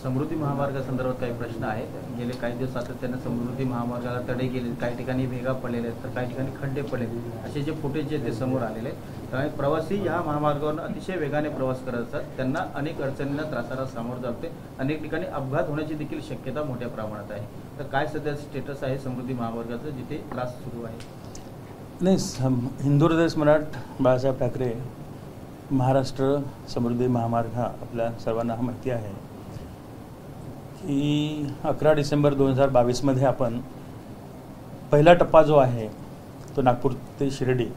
समृद्धी महामार्गासंदर्भात काही प्रश्न आहेत. गेले काही दिवस सातत्याने समृद्धी महामार्गाला तडे गेले, काही ठिकाणी भेगा पडलेले आहेत, तर काही ठिकाणी खड्डे पडलेले, असे जे फुटेज जे ते समोर आलेले आहेत. त्यामुळे प्रवासी या महामार्गावर अतिशय वेगाने प्रवास करत असतात. त्यांना अनेक अडचणींना त्रासाला सामोरं जाते. अनेक ठिकाणी अपघात होण्याची देखील शक्यता मोठ्या प्रमाणात आहे. तर काय सध्या स्टेटस आहे समृद्धी महामार्गाचं, जिथे त्रास सुरू आहे? नाही, हिंदू हृदय सम्राट बाळासाहेब ठाकरे महाराष्ट्र समृद्धी महामार्ग हा आपल्या सर्वांना माहिती आहे की 11 डिसेंबर 2022 आपण पहिला टप्पा जो आहे तो नागपूर ते शिर्डी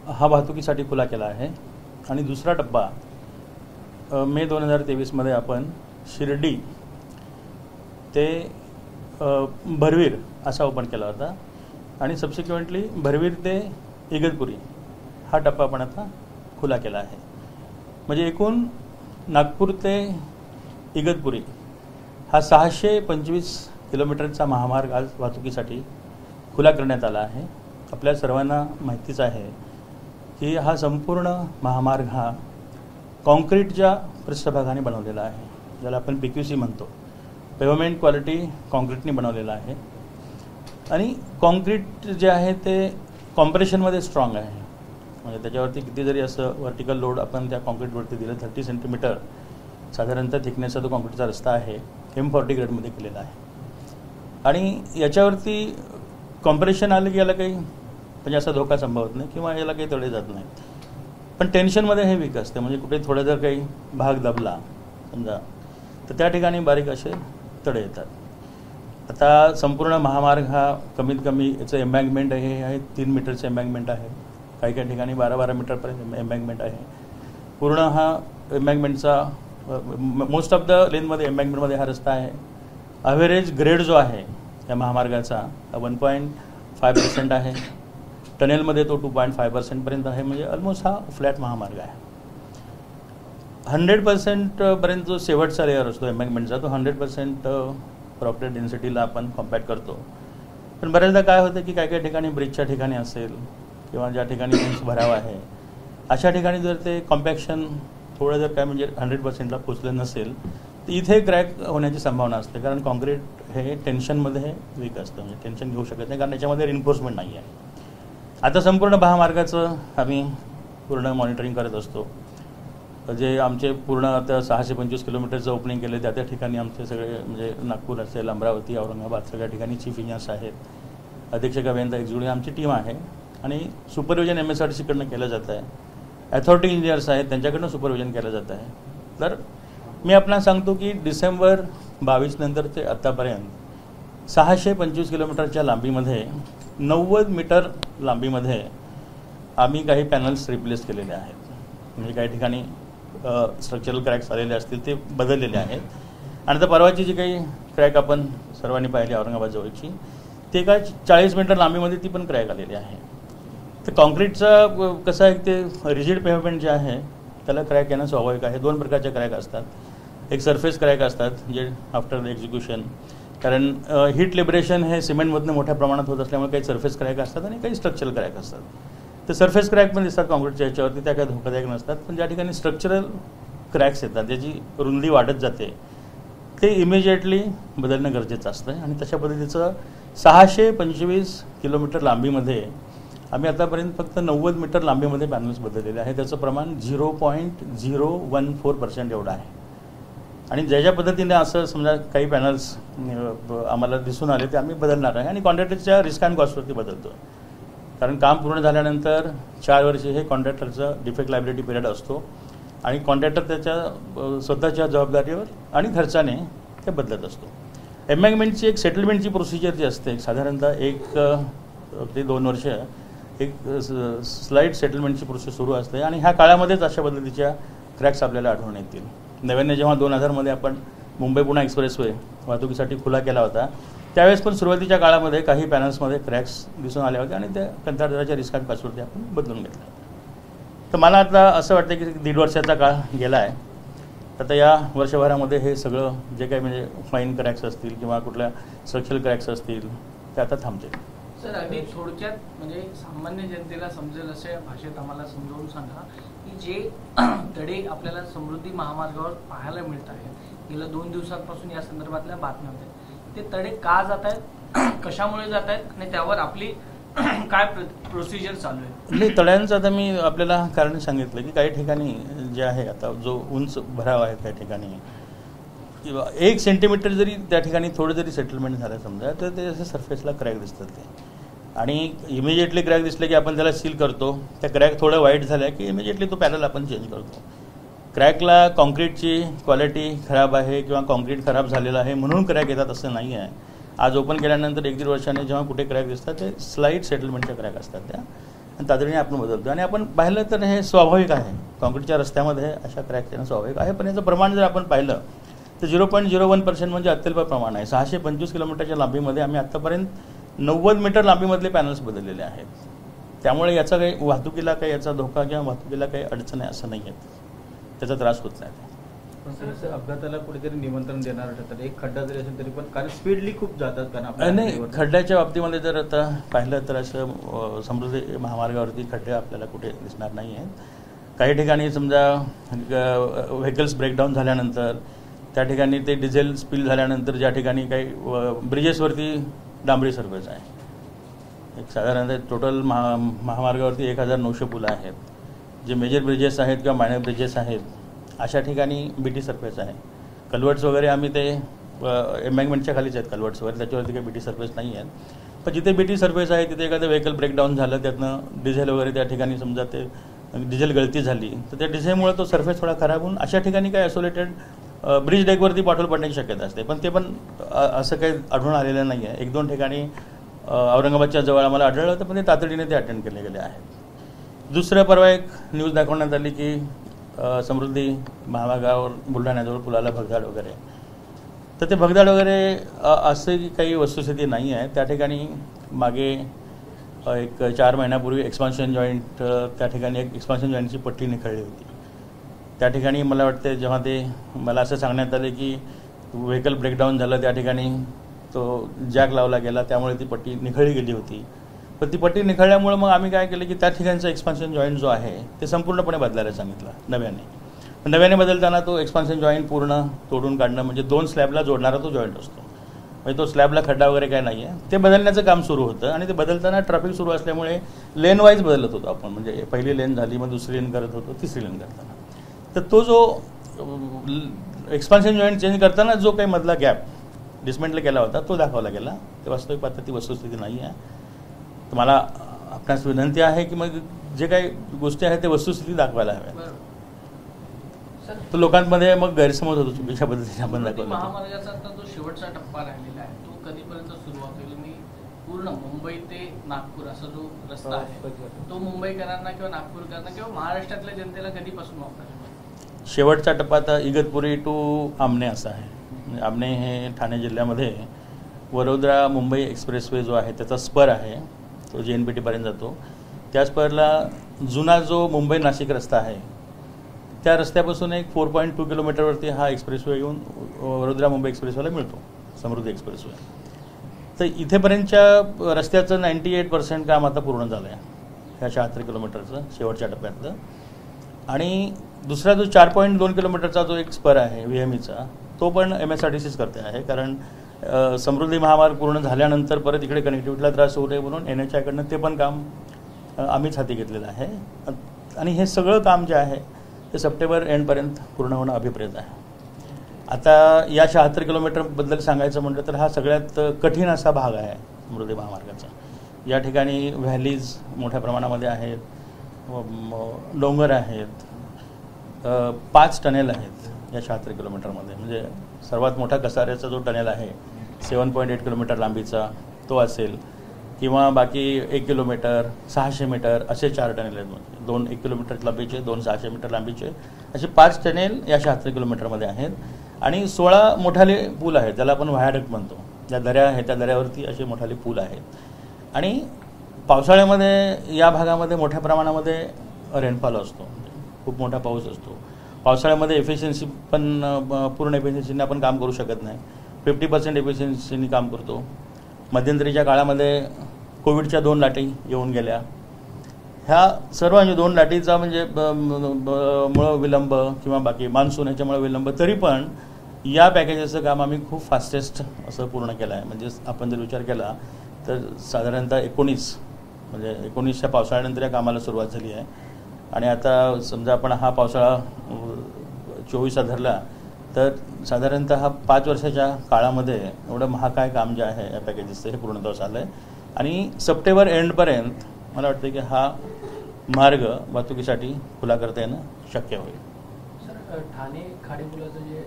हा वाहतुकीसाठी खुला केला आहे आणि दुसरा टप्पा मे 2023 आपण शिर्डी ते भरवीर असा ओपन केला होता आणि सबसिक्वेंटली भरवीर ते इगतपुरी हा टप्पा आपण आता खुला केला आहे. म्हणजे एकूण नागपूर ते इगतपुरी हा 625 किलोमीटरचा महामार्ग आज वाहतुकीसाठी खुला करण्यात आला आहे. आपल्या सर्वांना माहितीच आहे की हा संपूर्ण महामार्ग हा कॉन्क्रीटच्या पृष्ठभागाने बनवलेला आहे, ज्याला आपण PQC म्हणतो. पेव्हमेंट क्वालिटी कॉन्क्रीटने बनवलेला आहे आणि कॉन्क्रीट जे आहे ते कॉम्प्रेशनमध्ये स्ट्रॉंग आहे. म्हणजे त्याच्यावरती किती जरी असं व्हर्टिकल लोड आपण त्या कॉन्क्रीटवरती दिलं, 30 सेंटीमीटर साधारणतः थिकनेसचा तो कॉन्क्रीटचा रस्ता आहे, M40 ग्रेडमध्ये केलेला आहे. आणि याच्यावरती कॉम्प्रेशन आलं की याला काही म्हणजे असा धोका संभवत नाही किंवा याला काही तडे जात नाहीत. पण टेन्शनमध्ये हे वीक असते. म्हणजे कुठे थोडा जर काही भाग दबला समजा तर त्या ठिकाणी बारीक असे तडे येतात. आता संपूर्ण महामार्ग हा कमीत कमी याचं एम्बँकमेंट आहे 3 मीटरचं एम्बँकमेंट आहे. काही काही ठिकाणी 12-12 मीटरपर्यंत एम्बँकमेंट आहे. पूर्ण हा एम्बँकमेंटचा मोस्ट ऑफ द लेनमध्ये एम्बँकमेंटमध्ये हा रस्ता आहे. ॲव्हरेज ग्रेड जो आहे या महामार्गाचा 1.5% आहे. टनेलमध्ये तो 2.5% आहे. म्हणजे ऑलमोस्ट हा फ्लॅट महामार्ग आहे. 100% पर्यंत जो शेवटचा लेअर असतो एम्बँकमेंटचा तो 100% प्रॉपर्टी डेन्सिटीला आपण कॉम्पॅक्ट करतो. पण बऱ्याचदा काय होतं की काही काही ठिकाणी ब्रिजच्या ठिकाणी असेल किंवा ज्या ठिकाणी भराव आहे अशा ठिकाणी जर ते कॉम्पॅक्शन थोडं जर काय म्हणजे 100%ला पोचलं नसेल तर इथे क्रॅक होण्याची संभावना असते. कारण कॉन्क्रीट हे टेन्शनमध्ये हे वीक असतं, म्हणजे टेन्शन घेऊ शकत नाही कारण याच्यामध्ये रिइन्फोर्समेंट नाही आहे. आता संपूर्ण महामार्गाचं आम्ही पूर्ण मॉनिटरिंग करत असतो. जे आमचे पूर्ण आता 625 किलोमीटरचं ओपनिंग केलं त्या ठिकाणी आमचे सगळे म्हणजे नागपूर असेल, अमरावती, औरंगाबाद सगळ्या ठिकाणी चीफ इंजिनियर्स आहेत, अधीक्षक अभियंता एक्झिक्युटिव्ह आमची टीम आहे आणि सुपरविजन MSRTCकडनं केलं जातं आहे. अथॉरिटी इंजिनियर्स आहेत त्यांच्याकडनं सुपरविजन केलं जातं आहे. तर मी आपल्याला सांगतो की डिसेंबर 22 नंतर ते आत्तापर्यंत 625 किलोमीटरच्या लांबीमध्ये 90 मीटर लांबीमध्ये आम्ही काही पॅनल्स रिप्लेस केलेले आहेत. म्हणजे काही ठिकाणी स्ट्रक्चरल क्रॅक्स आलेले असतील ते बदललेले आहेत. आणि आता परवाची जी काही क्रॅक आपण सर्वांनी पाहिली औरंगाबाद जवळची ते काय 40 मीटर लांबीमध्ये ती पण क्रॅक आलेली आहे. तर कॉन्क्रीटचं कसं आहे ते रिजिड पेव्हमेंट जे आहे त्याला क्रॅक येणं स्वाभाविक आहे. 2 प्रकारचे क्रॅक असतात. एक सरफेस क्रॅक असतात जे आफ्टर एक्झिक्युशन, कारण हीट लिबरेशन हे सिमेंटमधनं मोठ्या प्रमाणात होत असल्यामुळे काही सरफेस क्रॅक असतात आणि काही स्ट्रक्चरल क्रॅक असतात. तर सरफेस क्रॅक पण दिसतात कॉन्क्रीटच्या याच्यावरती, त्या काही धोकादायक नसतात. पण ज्या ठिकाणी स्ट्रक्चरल क्रॅक्स येतात ज्याची रुंदी वाढत जाते ते इमिजिएटली बदलणं गरजेचं असतं. आणि तशा पद्धतीचं 625 किलोमीटर लांबीमध्ये आम्ही आतापर्यंत फक्त 90 मीटर लांबीमध्ये पॅनल्स बदललेले आहे. त्याचं प्रमाण 0.014% एवढं आहे. आणि ज्या पद्धतीने असं समजा काही पॅनल्स आम्हाला दिसून आले ते आम्ही बदलणार आहे आणि कॉन्ट्रॅक्टरच्या रिस्क अँड कॉस्टवरती बदलतो. कारण काम पूर्ण झाल्यानंतर 4 वर्षे हे कॉन्ट्रॅक्टरचं डिफेक्ट लायबिलिटी पिरियड असतो आणि कॉन्ट्रॅक्टर त्याच्या स्वतःच्या जबाबदारीवर आणि खर्चाने ते बदलत असतो. एम्बँकमेंटची एक सेटलमेंटची प्रोसिजर जी असते साधारणतः 1 ते 2 वर्ष एक स्लाईड सेटलमेंटची प्रोसेस सुरू असते आणि ह्या काळामध्येच अशा पद्धतीच्या क्रॅक्स आपल्याला आढळून येतील. नव्याने जेव्हा 2000मध्ये आपण मुंबई पुणे एक्सप्रेसवे वाहतुकीसाठी खुला केला होता त्यावेळेस पण सुरुवातीच्या काळामध्ये काही पॅनल्समध्ये क्रॅक्स दिसून आले होते आणि त्या कंत्राटदाराच्या रिस्क अँड कॉस्टवरती आपण बदलून घेतलं. तर मला आता असं वाटतं की 1.5 वर्षाचा काळ गेला आहे. आता या वर्षभरामध्ये हे सगळं जे काही म्हणजे फाईन क्रॅक्स असतील किंवा कुठल्या स्ट्रक्चरल क्रॅक्स असतील ते आता थांबतील. सर अगदी थोडक्यात म्हणजे सामान्य जनतेला समजेल अशा भाषेत आम्हाला समजावून सांगा की जे तडे आपल्याला समृद्धी महामार्गावर पाहायला मिळत आहेत गेल्या 2 दिवसांपासून या संदर्भातल्या बातम्या होत्या. ते तडे का जात आहेत, कशामुळे जात आहेत आणि त्यावर आपली काय प्रोसिजर चालू आहे? नाही, तळ्यांचं आता मी आपल्याला कारण सांगितलं की काही ठिकाणी जे आहे आता जो उंच भराव आहे काही ठिकाणी किंवा 1 सेंटीमीटर जरी त्या ठिकाणी थोडं जरी सेटलमेंट झालं समजा तर ते असं सरफेसला क्रॅक दिसतात ते, आणि इमिजिएटली क्रॅक दिसले की आपण त्याला सील करतो. त्या क्रॅक थोडं वाईट झाल्या की इमिजिएटली तो पॅनल आपण चेंज करतो. क्रॅकला कॉन्क्रीटची क्वालिटी खराब आहे किंवा कॉन्क्रीट खराब झालेलं आहे म्हणून क्रॅक येतात असं नाही आहे. आज ओपन केल्यानंतर 1-1.5 वर्षाने जेव्हा कुठे क्रॅक दिसतात ते स्लाईड सेटलमेंटच्या क्रॅक असतात त्या, आणि तातडीने आपण बदलतो. आणि आपण पाहिलं तर हे स्वाभाविक आहे, कॉन्क्रीटच्या रस्त्यामध्ये अशा क्रॅक येणं स्वाभाविक आहे. पण याचं प्रमाण जर आपण पाहिलं तर 0.01% म्हणजे अत्यल्प प्रमाण आहे. 625 किलोमीटरच्या लांबीमध्ये आम्ही आत्तापर्यंत 90 मीटर लांबीमधले पॅनल्स बदललेले आहेत. त्यामुळे याचा काही वाहतुकीला काही याचा धोका किंवा वाहतुकीला काही अडचण आहे असं नाही आहे, त्याचा त्रास होत नाही. पण अपघाताला कुठेतरी निमंत्रण देणार ठरतात. एक खड्डा जरी असेल तरी पण कारण स्पीडली खूप जातात. कारण नाही, खड्ड्याच्या बाबतीमध्ये जर आता पाहिलं तर असं समृद्धी महामार्गावरती खड्डे आपल्याला कुठे दिसणार नाही आहेत. काही ठिकाणी समजा व्हेकल्स ब्रेकडाऊन झाल्यानंतर त्या ठिकाणी ते डिझेल स्पिल झाल्यानंतर ज्या ठिकाणी काही ब्रिजेसवरती डांबरी सरफेस आहे, एक साधारणतः टोटल महामार्गावरती 1900 पुलं आहेत. जे मेजर ब्रिजेस आहेत किंवा मायनर ब्रिजेस आहेत अशा ठिकाणी बीटी सरफेस आहे. कल्वर्ट्स वगैरे आम्ही ते एम्बँकमेंटच्या खालीच आहेत कल्वर्ट्स वगैरे, त्याच्यावरती काही बीटी सरफेस नाही आहेत. पण जिथे बीटी सरफेस आहे तिथे एखादं व्हेकल ब्रेकडाऊन झालं, त्यातनं डिझेल वगैरे त्या ठिकाणी समजा ते डिझेल गळती झाली तर त्या डिझेलमुळे तो सरफेस थोडा खराब होऊन अशा ठिकाणी काही आयसोलेटेड ब्रिज डेकवरती बॉटल पडण्याची शक्यता असते. पण ते पण असं काही आढळून आलेलं नाही आहे. 1-2 ठिकाणी औरंगाबादच्या जवळ आम्हाला आढळलं होतं, पण ते तातडीने ते अटेंड केले गेले आहेत. दुसरं परवा एक न्यूज दाखवण्यात आली की समृद्धी महामार्गावर बुलढाण्याजवळ पुलाला भगदाड वगैरे, तर ते भगदाड वगैरे असं काही वस्तुस्थिती नाही आहे. त्या ठिकाणी मागे एक 4 महिन्यापूर्वी एक्सपान्शन जॉईंट, त्या ठिकाणी एक एक्सपान्शन जॉईंटची पट्टी निखळली होती. त्या ठिकाणी मला वाटतं जेव्हा ते मला असं सांगण्यात आलं की व्हेकल ब्रेकडाऊन झालं त्या ठिकाणी तो जॅक लावला गेला, त्यामुळे ती पट्टी निखळली गेली होती. पण ती पट्टी निखळल्यामुळे मग आम्ही काय केलं की त्या ठिकाणचा एक्सपान्शन जॉईंट जो आहे ते संपूर्णपणे बदलायला सांगितलं नव्याने बदलताना तो एक्सपान्शन जॉईंट पूर्ण तोडून काढणं, म्हणजे 2 स्लॅबला जोडणारा तो जॉईंट असतो, म्हणजे तो स्लॅबला खड्डा वगैरे काय नाही आहे, ते बदलण्याचं काम सुरू होतं. आणि ते बदलताना ट्रॅफिक सुरू असल्यामुळे लेन वाईज बदलत होतो आपण, म्हणजे पहिली लेन झाली मग दुसरी लेन करत होतो, तिसरी लेन करताना. तर तो जो एक्सपान्शन जॉईंट चेंज करताना जो काही मधला गॅप डिसमेंटल केला होता तो दाखवला गेला. ते वास्तविक पाहता ती वस्तुस्थिती नाही आहे. तर मला आपणास विनंती आहे की मग जे काही गोष्टी आहेत ते वस्तुस्थिती दाखवायला हव्या. तर लोकांमध्ये मग गैरसमज होतो चुकीच्या पद्धतीने आपण दाखवलं. महामार्गाचा आता जो शेवटचा टप्पा राहिलेला आहे तो कधीपर्यंत सुरुवात होईल? मी पूर्ण मुंबई ते नागपूर असा जो रस्ता आहे तो मुंबईकरांना किंवा नागपूरकरांना किंवा महाराष्ट्रातल्या जनतेला कधीपासून वापरायला? शेवटचा टप्पा आता इगतपुरी टू आमने असा आहे. आमने हे ठाणे जिल्ह्यामध्ये वडोदरा मुंबई एक्सप्रेसवे जो आहे त्याचा स्पर आहे, तो JNPT पर्यंत जातो. त्या स्परला जुना जो मुंबई नाशिक रस्ता आहे त्या रस्त्यापासून एक 4.2 किलोमीटरवरती हा एक्सप्रेसवे येऊन वडोदरा मुंबई एक्सप्रेसवेला मिळतो, समृद्धी एक्सप्रेसवे. तर इथेपर्यंतच्या रस्त्याचं 98% काम आता पूर्ण झालं आहे ह्या 76 किलोमीटरचं शेवटच्या टप्प्यातलं. आणि दुसरा जो 4.2 किलोमीटरचा जो एक स्पर आहे VMEचा तो पण MSRTCच करते आहे, कारण समृद्धी महामार्ग पूर्ण झाल्यानंतर परत इकडे कनेक्टिव्हिटीला त्रास होऊ नये म्हणून NHAIकडनं ते पण काम आम्हीच हाती घेतलेलं आहे. आणि हे सगळं काम जे आहे ते सप्टेंबर एंडपर्यंत पूर्ण होणं अभिप्रेत आहे. आता या 76 किलोमीटरबद्दल सांगायचं म्हटलं तर हा सगळ्यात कठीण असा भाग आहे समृद्धी महामार्गाचा. या ठिकाणी व्हॅलीज मोठ्या प्रमाणामध्ये आहेत, डोंगर आहेत, 5 टनेल आहेत या 76 किलोमीटरमध्ये. म्हणजे सर्वात मोठा कसाऱ्याचा जो टनेल आहे 7.8 किलोमीटर लांबीचा तो असेल, किंवा बाकी 1 किलोमीटर 600 मीटर असे 4 टनेल आहेत. 2 1 किलोमीटर लांबीचे, 2 600 मीटर लांबीचे असे 5 टनेल या 76 किलोमीटरमध्ये आहेत. आणि 16 मोठाले पूल आहेत, ज्याला आपण व्हायडक्ट म्हणतो. ज्या दऱ्या आहेत त्या दऱ्यावरती असे मोठाले पूल आहेत. आणि पावसाळ्यामध्ये या भागामध्ये मोठ्या प्रमाणामध्ये रेनफॉल असतो, खूप मोठा पाऊस असतो. पावसाळ्यामध्ये एफिशियन्सी पण पूर्ण एफिशियन्सीने आपण काम करू शकत नाही, 50% एफिशियन्सीने काम करतो. मध्यंतरीच्या काळामध्ये कोविडच्या 2 लाटी येऊन गेल्या. ह्या सर्व म्हणजे 2 लाटीचा म्हणजे मुळे विलंब किंवा बाकी मान्सून ह्याच्यामुळे विलंब, तरी पण या पॅकेजेसचं काम आम्ही खूप फास्टेस्ट असं पूर्ण केलं आहे. म्हणजे आपण जर विचार केला तर साधारणतः 19च्या पावसाळ्यानंतर या कामाला सुरुवात झाली आहे. आणि आता समजा आपण हा पावसाळा 24 धरला तर साधारणतः 5 वर्षाच्या काळामध्ये एवढं महाकाय काम जे आहे या पॅकेजेसचं हे पूर्णत्वास आलं आहे. आणि सप्टेंबर एंडपर्यंत मला वाटतं की हा मार्ग वाहतुकीसाठी खुला करता येणं शक्य होईल. सर, ठाणे खाडीपुलाचं जे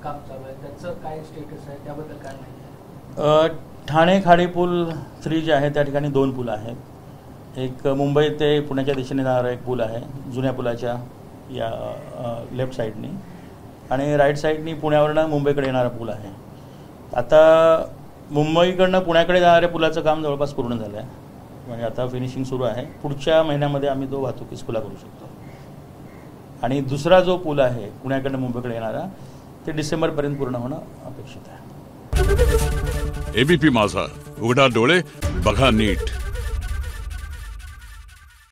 काम चालू आहे त्याचं काय स्टेटस आहे, त्याबद्दल काय माहिती? ठाणे खाडीपूल 3 जे आहे त्या ठिकाणी 2 पूल आहेत. एक मुंबई ते पुण्याच्या दिशेने जाणारा एक पूल आहे जुन्या पुलाच्या या लेफ्ट साईडनी, आणि राईट साईडनी पुण्यावरनं मुंबईकडे येणारा पूल आहे. आता मुंबईकडनं पुण्याकडे जाणाऱ्या पुलाचं काम जवळपास पूर्ण झालं आहे. म्हणजे आता फिनिशिंग सुरू आहे. पुढच्या महिन्यामध्ये आम्ही तो वाहतुकीस खुला करू शकतो. आणि दुसरा जो पूल आहे पुण्याकडनं मुंबईकडे येणारा ते डिसेंबरपर्यंत पूर्ण होणं अपेक्षित आहे. एबीपी माझा, उघडा डोळे बघा नीट.